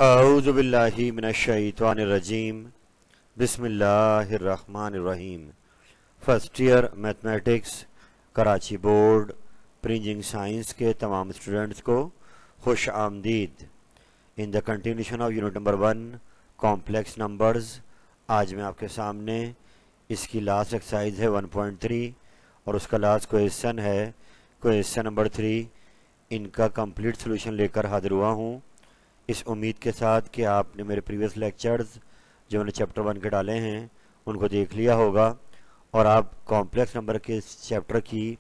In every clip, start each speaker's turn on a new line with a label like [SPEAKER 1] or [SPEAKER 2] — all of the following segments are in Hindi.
[SPEAKER 1] औज़ु बिल्लाहि मिनश्शैतानिर्रजीम बिस्मिल्लाहिर्रहमानिर्रहीम। First year mathematics Karachi board प्रिंजिंग साइंस के तमाम स्टूडेंट्स को खुश आमदीद। In the continuation of unit number 1 complex numbers, आज मैं आपके सामने इसकी लास्ट एक्सरसाइज है 1.3 और उसका लास्ट क्वेश्चन है क्वेश्चन नंबर 3। इनका कंप्लीट सोल्यूशन लेकर हाजिर हुआ हूँ, इस उम्मीद के साथ कि आपने मेरे प्रीवियस लेक्चर्स जो मैंने चैप्टर 1 के डाले हैं उनको देख लिया होगा और आप कॉम्प्लेक्स नंबर के इस चैप्टर की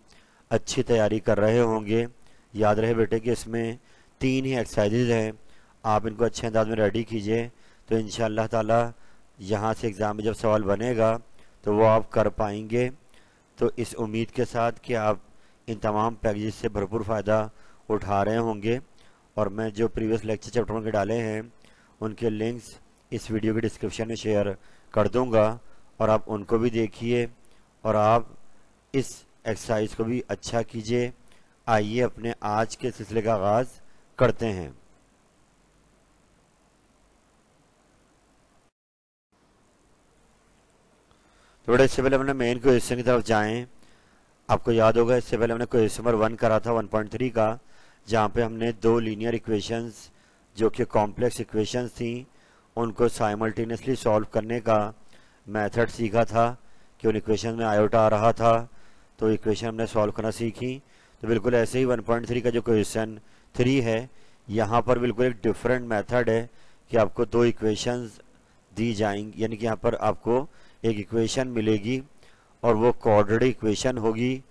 [SPEAKER 1] अच्छी तैयारी कर रहे होंगे। याद रहे बेटे कि इसमें 3 ही एक्सरसाइजेज हैं, आप इनको अच्छे अंदाज में रेडी कीजिए तो इंशाअल्लाह ताला यहाँ से एग्ज़ाम में जब सवाल बनेगा तो वो आप कर पाएंगे। तो इस उम्मीद के साथ कि आप इन तमाम पैकेजेस से भरपूर फ़ायदा उठा रहे होंगे और मैं जो प्रीवियस लेक्चर चैप्टर 1 के डाले हैं उनके लिंक्स इस वीडियो के डिस्क्रिप्शन में शेयर कर दूंगा और आप उनको भी देखिए और आप इस एक्सरसाइज को भी अच्छा कीजिए। आइए अपने आज के सिलसिले का आगाज़ करते हैं। थोड़ा इससे पहले हमने मेन क्वेश्चन की तरफ जाएं। आपको याद होगा इससे पहले हमने क्वेश्चन नंबर 1 करा था 1.3 का, जहाँ पे हमने 2 लीनियर इक्वेशंस जो कि कॉम्प्लेक्स इक्वेशंस थी उनको साइमल्टेनियसली सॉल्व करने का मेथड सीखा था कि उन इक्वेशन में आयोटा आ रहा था तो इक्वेशन हमने सॉल्व करना सीखी। तो बिल्कुल ऐसे ही 1.3 का जो क्वेश्चन 3 है, यहाँ पर बिल्कुल एक डिफरेंट मेथड है कि आपको 2 इक्वेशंस दी जाएंगी, यानी कि यहाँ पर आपको एक इक्वेशन मिलेगी और वो क्वाड्रेटिक इक्वेशन होगी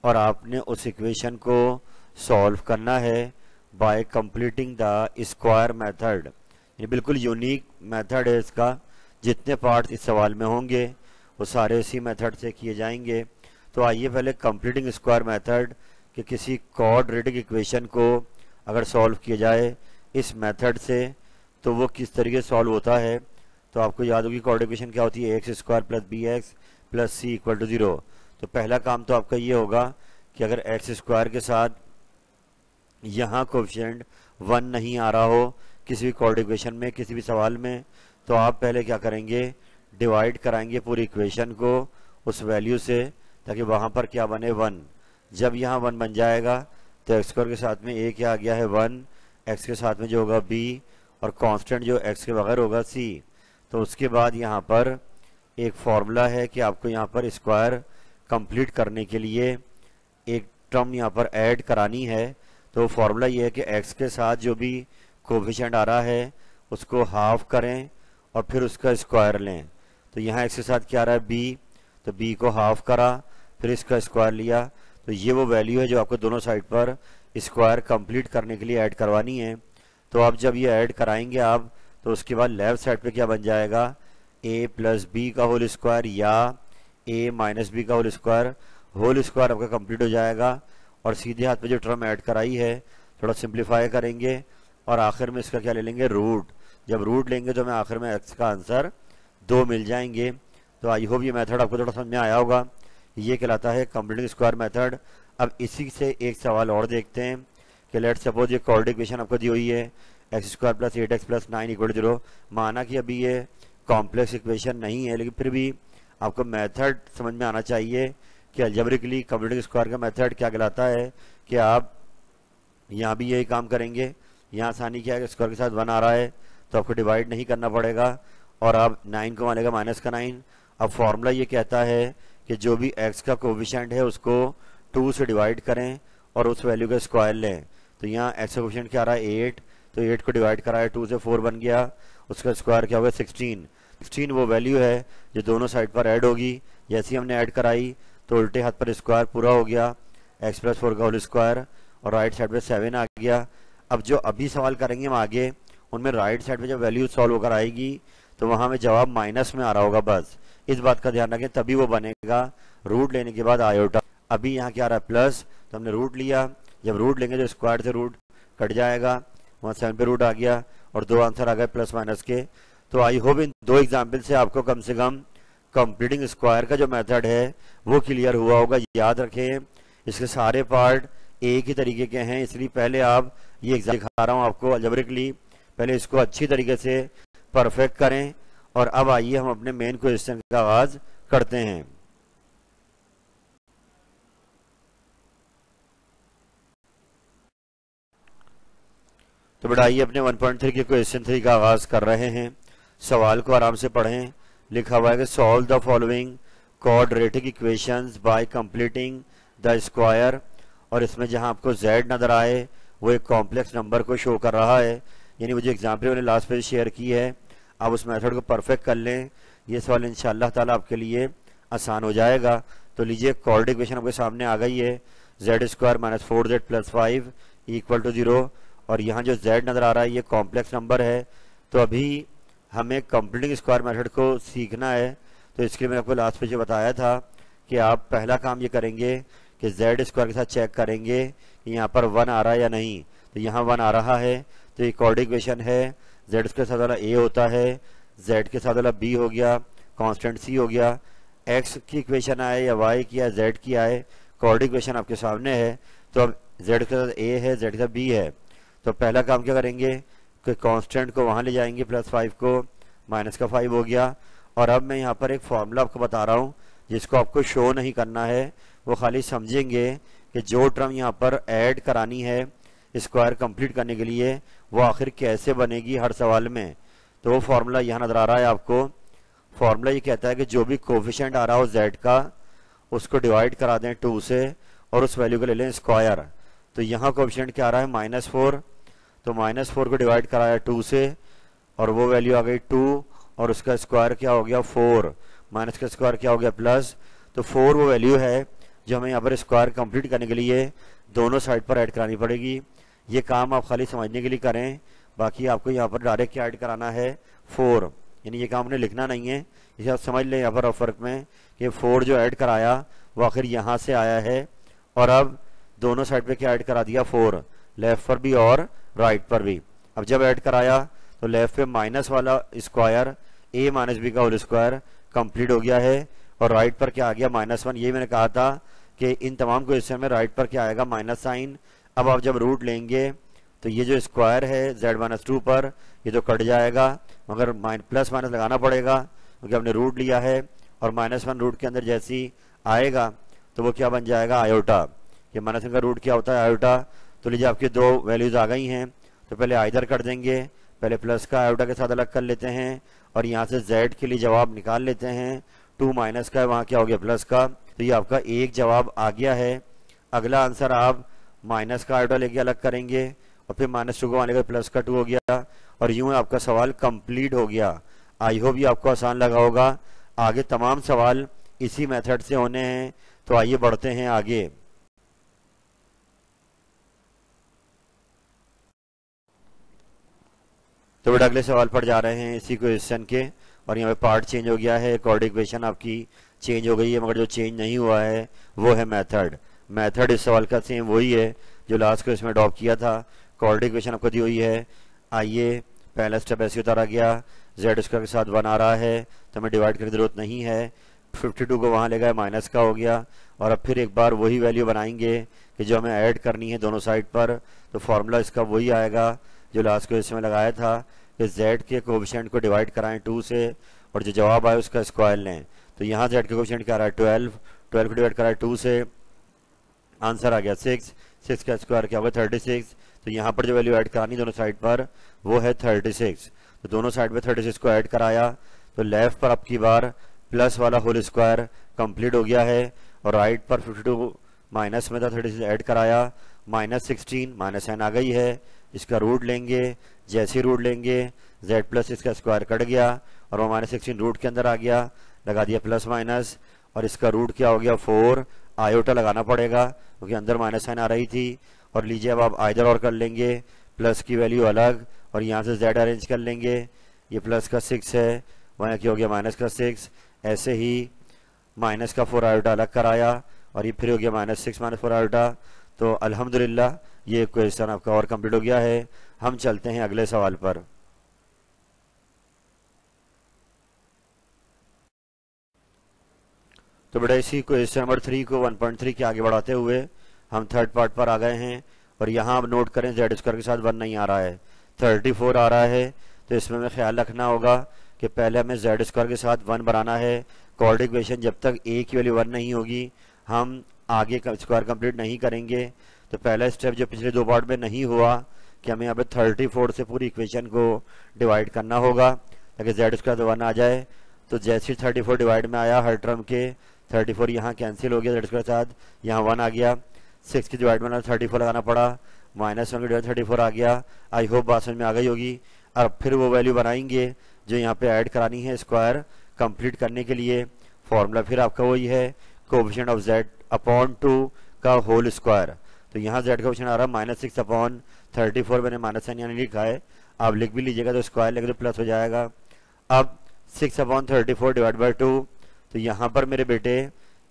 [SPEAKER 1] और आपने उस इक्वेशन को सॉल्व करना है bye completing the square method. ये बिल्कुल यूनिक मेथड है इसका, जितने पार्ट इस सवाल में होंगे वो सारे इसी मेथड से किए जाएंगे। तो आइए पहले कंप्लीटिंग स्क्वायर मेथड कि किसी क्वाड्रेटिक इक्वेशन को अगर सॉल्व किया जाए इस मेथड से तो वो किस तरीके से सॉल्व होता है। तो आपको याद होगी क्वाड्रेटिक इक्वेशन क्या होती है, x square plus b x plus c equal to 0। तो पहला काम तो आपका ये होगा कि अगर एक्स स्क्वायर के साथ यहाँ कोएफिशिएंट 1 नहीं आ रहा हो किसी भी क्वाड्रेटिक इक्वेशन में, किसी भी सवाल में, तो आप पहले क्या करेंगे, डिवाइड कराएंगे पूरी इक्वेशन को उस वैल्यू से ताकि वहाँ पर क्या बने 1। जब यहाँ 1 बन जाएगा तो एक्स स्क्वायर के साथ में a क्या आ गया है 1, एक्स के साथ में जो होगा b और कांस्टेंट जो एक्स के बगैर होगा c। तो उसके बाद यहाँ पर एक फॉर्मूला है कि आपको यहाँ पर स्क्वायर कंप्लीट करने के लिए एक टर्म यहाँ पर ऐड करानी है। तो फॉर्मूला ये है कि x के साथ जो भी कोएफिशिएंट आ रहा है उसको हाफ करें और फिर उसका स्क्वायर लें। तो यहाँ x के साथ क्या आ रहा है b, तो b को हाफ करा फिर इसका स्क्वायर लिया। तो ये वो वैल्यू है जो आपको दोनों साइड पर स्क्वायर कंप्लीट करने के लिए ऐड करवानी है। तो आप जब ये ऐड कराएंगे आप तो उसके बाद लेफ्ट साइड पे क्या बन जाएगा, a प्लस बी का होल स्क्वायर या a माइनस बी का होल स्क्वायर आपका कंप्लीट हो जाएगा। और सीधे हाथ पे जो टर्म ऐड कराई है थोड़ा सिंप्लीफाई करेंगे और आखिर में इसका क्या ले लेंगे, रूट। जब रूट लेंगे तो हमें आखिर में x का आंसर 2 मिल जाएंगे। तो आई होप ये मेथड आपको थोड़ा समझ में आया होगा। ये कहलाता है कंप्लीटिंग स्क्वायर मेथड। अब इसी से एक सवाल और देखते हैं कि लेट सपोज ये क्वाड्रेटिक इक्वेशन आपको दी हुई है x square plus 8x plus 9 equal 0। माना कि अभी ये कॉम्प्लेक्स इक्वेशन नहीं है लेकिन फिर भी आपको मेथड समझ में आना चाहिए कि अलजेब्रिकली कंप्लीटिंग स्क्वायर का मेथड क्या कहलाता है कि आप यहाँ भी यही काम करेंगे। यहाँ आसानी क्या है, स्क्वायर के साथ 1 आ रहा है तो आपको डिवाइड नहीं करना पड़ेगा और आप 9 को मानेगा माइनस का 9। अब फॉर्मूला ये कहता है कि जो भी x का कोएफिशिएंट है उसको 2 से डिवाइड करें और उस वैल्यू का स्क्वायर लें। तो यहाँ x का कोएफिशिएंट क्या आ रहा है 8, तो 8 को डिवाइड करा है 2 से 4 बन गया, उसका स्क्वायर क्या होगा 16 वो वैल्यू है जो दोनों साइड पर ऐड होगी। जैसे ही हमने ऐड कराई तो उल्टे हाथ पर स्क्वायर पूरा हो गया, x प्लस 4 का होल स्क्वायर और राइट साइड पे 7 आ गया। अब जो अभी सवाल करेंगे हम आगे उनमें राइट साइड पे जब वैल्यू सॉल्व होकर आएगी तो वहाँ में जवाब माइनस में आ रहा होगा, बस इस बात का ध्यान रखें, तभी वो बनेगा रूट लेने के बाद आयोटा। अभी यहाँ क्या आ रहा है प्लस, तो हमने रूट लिया, जब रूट लेंगे तो स्क्वायर से रूट कट जाएगा, वहाँ 7 पे रूट आ गया और 2 आंसर आ गए प्लस माइनस के। तो आई होप इन 2 एग्जाम्पल से आपको कम से कम कंप्लीटिंग स्क्वायर का जो मेथड है वो क्लियर हुआ होगा। याद रखें इसके सारे पार्ट एक ही तरीके के हैं, इसलिए पहले आप ये एग्जाम दिखा रहा हूँ आपको अलजेब्रिकली पहले इसको अच्छी तरीके से परफेक्ट करें और अब आइए हम अपने मेन क्वेश्चन का आगाज करते हैं। तो बेटा आइए अपने 1.3 के क्वेश्चन 3 का आगाज कर रहे हैं। सवाल को आराम से पढ़ें। लिखा हुआ है कि solve the following quadratic equations bye completing the square, और इसमें जहां आपको z नजर आए वो एक कॉम्प्लेक्स नंबर को शो कर रहा है, यानी वो जो एग्जाम्पल मैंने लास्ट पेज शेयर की है, आप उस मेथड को परफेक्ट कर लें। ये सवाल इंशाअल्लाह ताला आपके लिए आसान हो जाएगा। तो लीजिए क्वाड्रेटिक इक्वेशन आपके सामने आ गई है, z square minus 4z plus 5 equal to 0, और यहाँ जो z नजर आ रहा है ये कॉम्प्लेक्स नंबर है। तो अभी हमें कंप्लीटिंग स्क्वायर मेथड को सीखना है। तो इसके लिए मैंने आपको लास्ट पेज बताया था कि आप पहला काम ये करेंगे कि z स्क्वायर के साथ चेक करेंगे कि यहाँ पर 1 आ रहा है या नहीं। तो यहाँ 1 आ रहा है, तो ये क्वाड्रेटिक इक्वेशन है। z के साथ वाला a होता है, z के साथ वाला b हो गया, कांस्टेंट c हो गया। x की इक्वेशन आए या y की या z की आए, क्वाड्रेटिक इक्वेशन आपके सामने है। तो अब z के साथ a है, z के साथ b है। तो पहला काम क्या करेंगे कि कांस्टेंट को वहां ले जाएंगे, प्लस 5 को माइनस का 5 हो गया। और अब मैं यहाँ पर एक फॉर्मूला आपको बता रहा हूँ जिसको आपको शो नहीं करना है, वो खाली समझेंगे कि जो टर्म यहाँ पर ऐड करानी है स्क्वायर कंप्लीट करने के लिए वो आखिर कैसे बनेगी हर सवाल में। तो वो फॉर्मूला यहाँ नजर आ रहा है आपको। फॉर्मूला ये कहता है कि जो भी कोफिशिएंट आ रहा हो z का उसको डिवाइड करा दें 2 से और उस वैल्यू को ले लें स्क्वायर। तो यहाँ कोफिशिएंट क्या आ रहा है -4, तो -4 को डिवाइड कराया 2 से और वो वैल्यू आ गई 2, और उसका स्क्वायर क्या हो गया 4, माइनस का स्क्वायर क्या हो गया प्लस। तो 4 वो वैल्यू है जो हमें यहाँ पर स्क्वायर कंप्लीट करने के लिए दोनों साइड पर ऐड करानी पड़ेगी। ये काम आप खाली समझने के लिए करें, बाकी आपको यहाँ पर डायरेक्ट क्या ऐड कराना है 4, यानी ये काम उन्हें लिखना नहीं है। इसे आप समझ लें यहाँ पर फर्क में कि 4 जो ऐड कराया वो आखिर यहाँ से आया है, और अब दोनों साइड पे क्या ऐड करा दिया 4, लेफ्ट पर भी और राइट पर भी। अब जब ऐड कराया तो लेफ्ट पे माइनस वाला स्क्वायर a माइनस बी का होल स्क्वायर कंप्लीट हो गया है, और राइट पर क्या आ गया -1। ये मैंने कहा था कि इन तमाम क्वेश्चन में राइट पर क्या आएगा माइनस साइन। अब आप जब रूट लेंगे तो ये जो स्क्वायर है z-2 पर ये तो कट जाएगा, मगर प्लस माइनस लगाना पड़ेगा क्योंकि हमने रूट लिया है, और -1 रूट के अंदर जैसी आएगा तो वो क्या बन जाएगा आयोटा। ये -1 का रूट क्या होता है आयोटा। तो लीजिए आपकी दो वैल्यूज आ गई हैं, तो पहले आइदर कर देंगे, पहले प्लस का आयोटा के साथ अलग कर लेते हैं और यहाँ से z के लिए जवाब निकाल लेते हैं। 2 माइनस का है, वहाँ क्या हो गया प्लस का। तो ये आपका एक जवाब आ गया है। अगला आंसर आप माइनस का आयोटा लेके अलग करेंगे और फिर -2 को आने का प्लस का 2 हो गया, और यूं आपका सवाल कंप्लीट हो गया। आई होप ये आपको आसान लगा होगा। आगे तमाम सवाल इसी मेथड से होने हैं। तो आइए बढ़ते हैं आगे। तो बेटा अगले सवाल पर जा रहे हैं इसी क्वेश्चन के, और यहाँ पे पार्ट चेंज हो गया है, क्वाड्रेटिक इक्वेशन आपकी चेंज हो गई है, मगर जो चेंज नहीं हुआ है वो है मेथड। मेथड इस सवाल का सेम वही है जो लास्ट क्वेश्चन में अडॉप्ट किया था। क्वाड्रेटिक इक्वेशन आपको दी हुई है। आइए पहला स्टेप ऐसे उतारा गया, z स्क्वायर के साथ 1 आ रहा है तो हमें डिवाइड करने की जरूरत नहीं है। 52 को वहाँ ले गए, माइनस का हो गया, और अब फिर एक बार वही वैल्यू बनाएंगे कि जो हमें ऐड करनी है दोनों साइड पर। तो फॉर्मूला इसका वही आएगा जो लास्ट क्वेश्चन में लगाया था कि z के कोएफिशिएंट को डिवाइड कराएं 2 से और जो जवाब आए उसका स्क्वायर लें। तो यहाँ z के कोएफिशिएंट क्या आ रहा है 12, 12 को डिवाइड कराएं 2 से, आंसर आ गया 6, 6 का स्क्वायर क्या होगा 36। तो यहाँ पर जो वैल्यू ऐड करानी दोनों साइड पर वो है 36। तो दोनों साइड में 36 को ऐड कराया तो लेफ्ट पर अब की बार प्लस वाला होल स्क्वायर कंप्लीट हो गया है, और राइट पर 52 माइनस में था 36 ऐड कराया, -16 माइनस n आ गई है। इसका रूट लेंगे, जैसे रूट लेंगे z प्लस इसका स्क्वायर कट गया और वो -16 रूट के अंदर आ गया, लगा दिया प्लस माइनस, और इसका रूट क्या हो गया 4, आयोटा लगाना पड़ेगा क्योंकि अंदर माइनस साइन आ रही थी। और लीजिए अब आप आइदर और कर लेंगे, प्लस की वैल्यू अलग और यहाँ से z अरेंज कर लेंगे। ये प्लस का 6 है, वहाँ क्या हो गया माइनस का 6, ऐसे ही माइनस का 4 आयोटा अलग कराया और ये फिर हो गया -6 -4 आयोटा। तो अल्हम्दुलिल्लाह ये क्वेश्चन आपका और कंप्लीट हो गया है। हम चलते हैं अगले सवाल पर। तो बेटा इसी क्वेश्चन नंबर 3 को 1.3 के आगे बढ़ाते हुए हम थर्ड पार्ट पर आ गए हैं, और यहाँ अब नोट करें z स्क्वायर के साथ 1 नहीं आ रहा है। 34 आ रहा है। तो इसमें हमें ख्याल रखना होगा कि पहले हमें जेड स्क्वायर के साथ 1 बनाना है। क्वाड्रेटिक इक्वेशन जब तक ए की वैल्यू 1 नहीं होगी हम आगे का स्क्वायर कंप्लीट नहीं करेंगे। तो पहला स्टेप जो पिछले दो पार्ट में नहीं हुआ कि हमें यहाँ पे 34 से पूरी इक्वेशन को डिवाइड करना होगा ताकि जेड स्क्वायर 1 आ जाए। तो जैसे 34 डिवाइड में आया हर टर्म के 34 यहाँ कैंसिल हो गया जेड स्क्वायर के साथ, यहाँ 1 आ गया। 6 की डिवाइड में 34 लगाना पड़ा, -1 की डिवाइड 34 आ गया। आई होप बात समझ में आ गई होगी। अब फिर वो वैल्यू बनाएंगे जो यहाँ पे ऐड करानी है स्क्वायर कंप्लीट करने के लिए। फॉर्मूला फिर आपका वही है कोएफिशिएंट ऑफ z अपॉन 2 का होल स्क्वायर। तो यहाँ z का कोएफिशिएंट आ रहा है -6 अपॉन 34, मैंने माइनस साइन यहाँ लिखा है, आप लिख भी लीजिएगा तो स्क्वायर लेंगे तो प्लस हो जाएगा। अब 6 अपॉन 34 डिवाइड बाई 2, तो यहाँ पर मेरे बेटे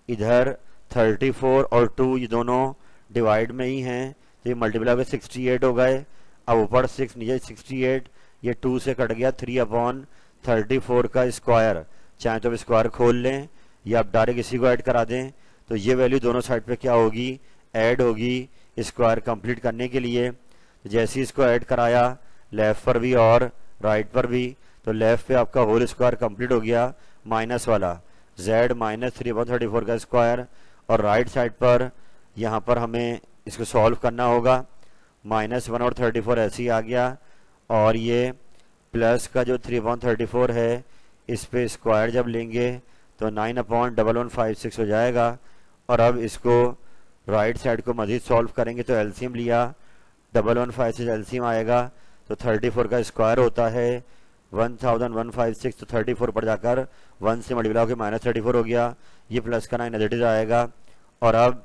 [SPEAKER 1] इधर 34 और 2 ये दोनों डिवाइड में ही हैं, तो ये मल्टीप्लाई होकर 68 हो गए। अब ऊपर 6 नीचे 68, ये 2 से कट गया 3 अपॉन 34 का स्क्वायर। चाहे तो स्क्वायर खोल लें या आप डायरेक्ट इसी को ऐड करा दें। तो ये वैल्यू दोनों साइड पे क्या होगी, ऐड होगी स्क्वायर कंप्लीट करने के लिए। तो जैसे ही इसको ऐड कराया लेफ्ट पर भी और राइट पर भी, तो लेफ्ट पे आपका होल स्क्वायर कंप्लीट हो गया माइनस वाला z -3/34 का स्क्वायर, और राइट साइड पर यहाँ पर हमें इसको सॉल्व करना होगा। -1 और 34 ऐसे ही आ गया, और ये प्लस का जो 3/34 है इस पे स्क्वायर जब लेंगे तो 9/1156 हो जाएगा। और अब इसको राइट साइड को मजीद सॉल्व करेंगे तो एलसीएम लिया, 1156 एलसीएम आएगा, तो 34 का स्क्वायर होता है 1156। तो 34 पर जाकर 1 से मल्टीप्लाई होकर -34 हो गया। ये प्लस का 9 नेगेटिव आएगा, और अब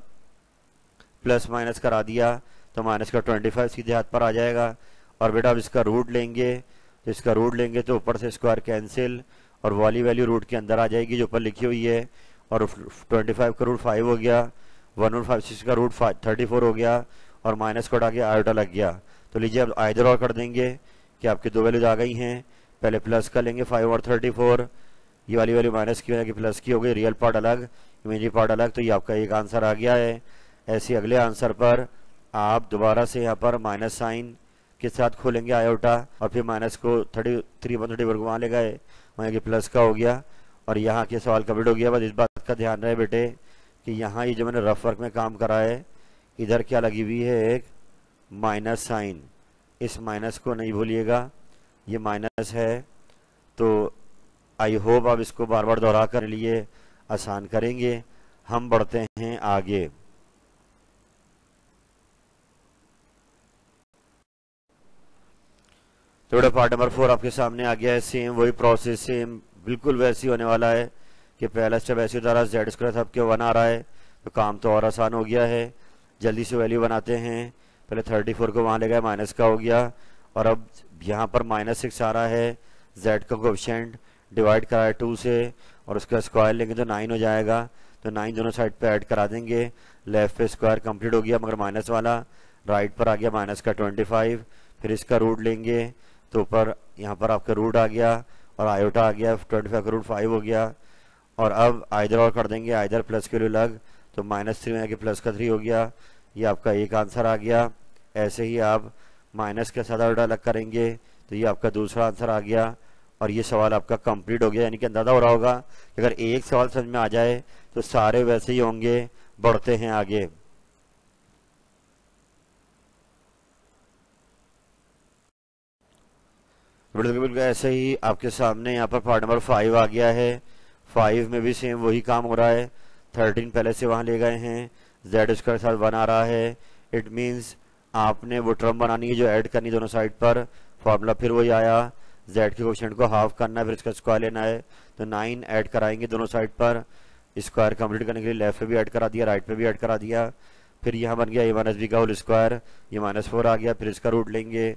[SPEAKER 1] प्लस माइनस करा दिया तो माइनस का 25 सीधे हाथ पर आ जाएगा। और बेटा अब इसका रूट लेंगे, तो इसका रूट लेंगे तो ऊपर से स्क्वायर कैंसिल, और वाली वैल्यू रूट के अंदर आ जाएगी जो ऊपर लिखी हुई है। और 25 का रूट 5 हो गया, 1156 का रूट 34 हो गया, और माइनस को हटा के आयोटा लग गया। तो लीजिए अब आइदर और कर देंगे कि आपकी दो वैल्यूज आ गई हैं। पहले प्लस कर लेंगे 5 और 34, ये वाली वैल्यू माइनस की वजह की प्लस की हो गई, रियल पार्ट अलग इमेजिनरी पार्ट अलग। तो ये आपका एक आंसर आ गया है। ऐसे अगले आंसर पर आप दोबारा से यहाँ पर माइनस साइन के साथ खोलेंगे आयोटा, और फिर माइनस को 33/34 को वहाँ ले गए, वहाँ की प्लस का हो गया, और यहाँ के सवाल कंप्लीट हो गया। बस इस बात का ध्यान रहे बेटे कि यहाँ ये जो मैंने रफ वर्क में काम करा है इधर क्या लगी हुई है, एक माइनस साइन, इस माइनस को नहीं भूलिएगा, ये माइनस है। तो आई होप आप इसको बार बार दोहरा कर लिए आसान करेंगे। हम बढ़ते हैं आगे। तो बेटा पार्ट नंबर 4 आपके सामने आ गया है। सेम वही प्रोसेस, सेम बिल्कुल वैसी होने वाला है कि पहला स्टेप ऐसे होता रहा, जेड स्क्वायर आपके 1 आ रहा है, तो काम तो और आसान हो गया है। जल्दी से वैल्यू बनाते हैं। पहले 34 को वहाँ ले गए, माइनस का हो गया, और अब यहाँ पर -6 आ रहा है, जेड का कोएफिशिएंट डिवाइड करा है 2 से, और उसका स्क्वायर लेंगे तो 9 हो जाएगा। तो 9 दोनों साइड पे ऐड करा देंगे। लेफ्ट पे स्क्वायर कंप्लीट हो गया मगर माइनस वाला, राइट पर आ गया माइनस का 25। फिर इसका रूट लेंगे तो ऊपर यहाँ पर आपका रूट आ गया, और आयोटा आ गया, 25 का रूट 5 हो गया। और अब आइदर और कर देंगे, आइदर प्लस के लिए अलग, तो -3 में आके प्लस का 3 हो गया। ये आपका एक आंसर आ गया। ऐसे ही आप माइनस के साथ आयोटा अलग करेंगे तो ये आपका दूसरा आंसर आ गया, और ये सवाल आपका कंप्लीट हो गया। यानी कि अंदाजा हो रहा होगा कि अगर एक सवाल समझ में आ जाए तो सारे वैसे ही होंगे। बढ़ते हैं आगे। बिल्कुल ऐसे ही आपके सामने यहाँ पर पार्ट नंबर 5 आ गया है। 5 में भी सेम वही काम हो रहा है। 13 पहले से वहां ले गए हैं, जेड स्क्वायर साथ 1 आ रहा है। इट मीन्स आपने वो टर्म बनानी है जो ऐड करनी दोनों साइड पर। फॉर्मूला फिर वही आया, जेड के कोएफिशिएंट को हाफ करना है, फिर इसका स्क्वायर लेना है। तो 9 ऐड कराएंगे दोनों साइड पर। स्क्वायर कंप्लीट करने के लिए लेफ्ट पे भी ऐड करा दिया, राइट पे भी ऐड करा दिया। फिर यहाँ बन गया a-b का होल स्क्वायर, ये -4 आ गया। फिर इसका रूट लेंगे,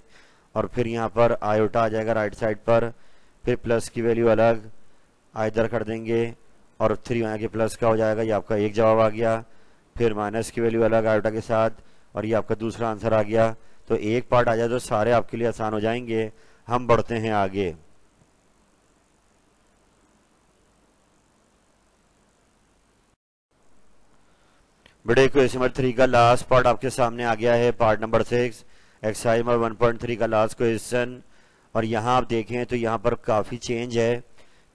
[SPEAKER 1] और फिर यहाँ पर आयोटा आ जाएगा राइट साइड पर। फिर प्लस की वैल्यू अलग इधर कर देंगे, और 3 यहाँ के प्लस का हो जाएगा। ये आपका एक जवाब आ गया। फिर माइनस की वैल्यू अलग आयोटा के साथ, और ये आपका दूसरा आंसर आ गया। तो एक पार्ट आ जाए तो सारे आपके लिए आसान हो जाएंगे। हम बढ़ते हैं आगे। बेटे क्वेश्चन नंबर 3 का लास्ट पार्ट आपके सामने आ गया है, पार्ट नंबर 6। एक्सरसाइज नंबर 1.3 का लास्ट क्वेश्चन। और यहाँ आप देखें तो यहाँ पर काफ़ी चेंज है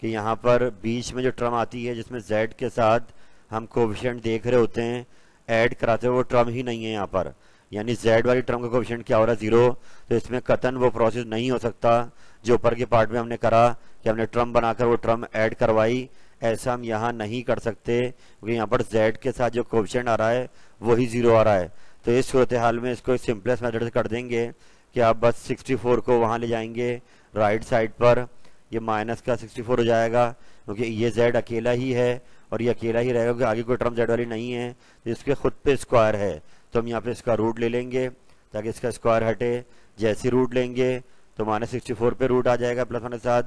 [SPEAKER 1] कि यहाँ पर बीच में जो टर्म आती है जिसमें z के साथ हम कोफिशिएंट देख रहे होते हैं, ऐड कराते हुए वो टर्म ही नहीं है यहाँ पर, यानी z वाली टर्म का कोफिशिएंट क्या हो रहा है 0। तो इसमें कतन वो प्रोसेस नहीं हो सकता जो ऊपर के पार्ट में हमने करा कि हमने टर्म बनाकर वो टर्म ऐड करवाई, ऐसा हम यहाँ नहीं कर सकते क्योंकि यहाँ पर z के साथ जो कोफिशिएंट आ रहा है वही 0 आ रहा है। तो इस सूरत हाल में इसको सिंपलेस्ट मेथड से कर देंगे कि आप बस 64 को वहाँ ले जाएंगे राइट साइड पर, ये माइनस का 64 हो जाएगा क्योंकि ये z अकेला ही है और ये अकेला ही रहेगा क्योंकि आगे कोई टर्म z वाली नहीं है, तो इसके खुद पे स्क्वायर है। तो हम यहाँ पे इसका रूट ले लेंगे ताकि इसका स्क्वायर हटे। जैसे रूट लेंगे तो -64 पे रूट आ जाएगा प्लस वन के साथ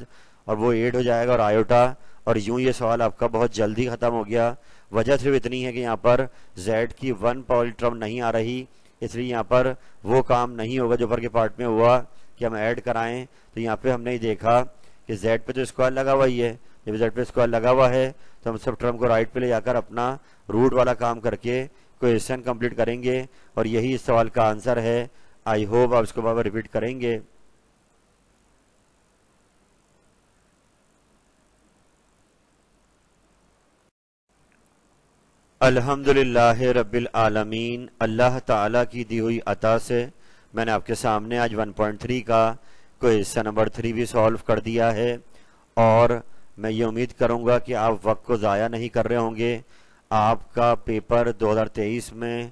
[SPEAKER 1] और वो 8 हो जाएगा और आयोटा, और यूं ये सवाल आपका बहुत जल्दी खत्म हो गया। वजह सिर्फ इतनी है कि यहाँ पर z की 1 पावर टर्म नहीं आ रही, इसलिए यहाँ पर वो काम नहीं होगा जो ऊपर के पार्ट में हुआ कि हम ऐड कराएं। तो यहाँ पे हमने देखा कि z पे तो स्क्वायर लगा हुआ ही है, जब z पे स्क्वायर लगा हुआ है तो हम सब टर्म को राइट पे ले जाकर अपना रूट वाला काम करके क्वेश्चन कंप्लीट करेंगे और यही इस सवाल का आंसर है। आई होप आप इसको बार रिपीट करेंगे। अल्हम्दुलिल्लाह रब्बिल आलमीन, अल्लाह ताला की दी हुई अता से मैंने आपके सामने आज 1.3 का क्वेश्चन नंबर 3 भी सॉल्व कर दिया है और मैं ये उम्मीद करूंगा कि आप वक्त को ज़ाया नहीं कर रहे होंगे। आपका पेपर 2023 में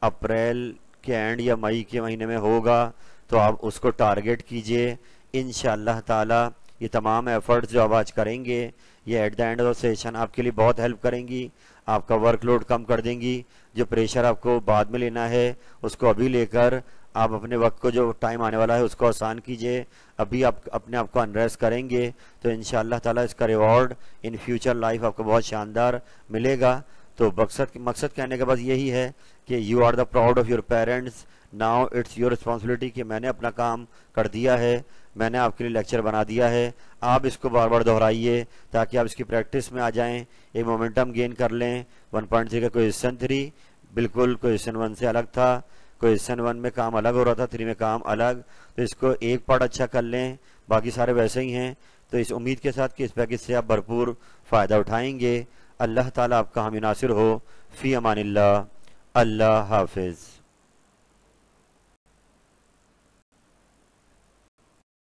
[SPEAKER 1] अप्रैल के एंड या मई के महीने में होगा, तो आप उसको टारगेट कीजिए। इंशाअल्लाह ताला ये तमाम एफर्ट्स जो आप आज करेंगे ये at the end of session आपके लिए बहुत हेल्प करेंगी, आपका वर्कलोड कम कर देंगी। जो प्रेशर आपको बाद में लेना है उसको अभी लेकर आप अपने वक्त को जो टाइम आने वाला है उसको आसान कीजिए। अभी आप अपने आप को अनरेस्ट करेंगे तो इंशाअल्लाह ताला इसका रिवॉर्ड इन फ्यूचर लाइफ आपको बहुत शानदार मिलेगा। तो मकसद कहने का बस यही है कि you are the proud of your parents, now it's your responsibility कि मैंने अपना काम कर दिया है, मैंने आपके लिए लेक्चर बना दिया है। आप इसको बार बार दोहराइए ताकि आप इसकी प्रैक्टिस में आ जाएं, एक मोमेंटम गेन कर लें। 1.3 का क्वेश्चन 3 बिल्कुल क्वेश्चन 1 से अलग था, क्वेश्चन 1 में काम अलग हो रहा था, 3 में काम अलग, तो इसको एक पार्ट अच्छा कर लें, बाकी सारे वैसे ही हैं। तो इस उम्मीद के साथ कि इस पैकेज से आप भरपूर फ़ायदा उठाएंगे। अल्लाह ताला आपका हामी नासिर हो। फ़ी अमानिल्लाह। अल्लाह हाफिज़।